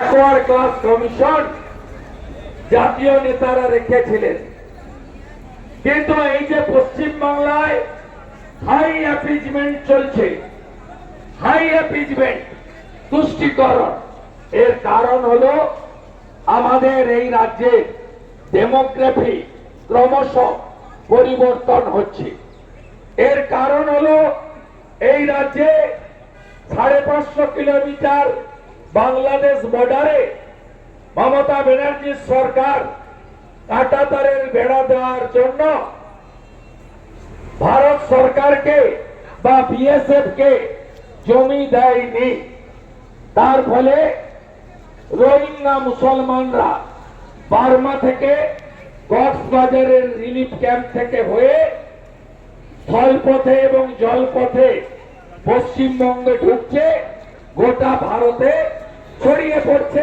Backward class commission জাতীয় নেতারা রেখেছিলেন, কিন্তু এই যে পশ্চিম বাংলায় হাই অ্যাপিজমেন্ট চলছে, হাই অ্যাপিজমেন্ট তুষ্টিকরণ, এর কারণ হলো আমাদের এই রাজ্যে ডেমোগ্রাফি ক্রমশ পরিবর্তন হচ্ছে। এর কারণ হলো এই রাজ্যে 550 কিলোমিটার বাংলাদেশ বর্ডারে মমতা ব্যানার্জির সরকার কাঁটাতারের বেড়া দেওয়ার জন্য ভারত সরকারকে বা বিএসএফ কে জমি দেয়নি। তার ফলে রোহিঙ্গা মুসলমানরা বার্মা থেকে কক্সবাজারের রিলিফ ক্যাম্প থেকে হয়ে স্থলপথে এবং জলপথে পশ্চিমবঙ্গে ঢুকছে, গোটা ভারতে ছড়িয়ে পড়ছে।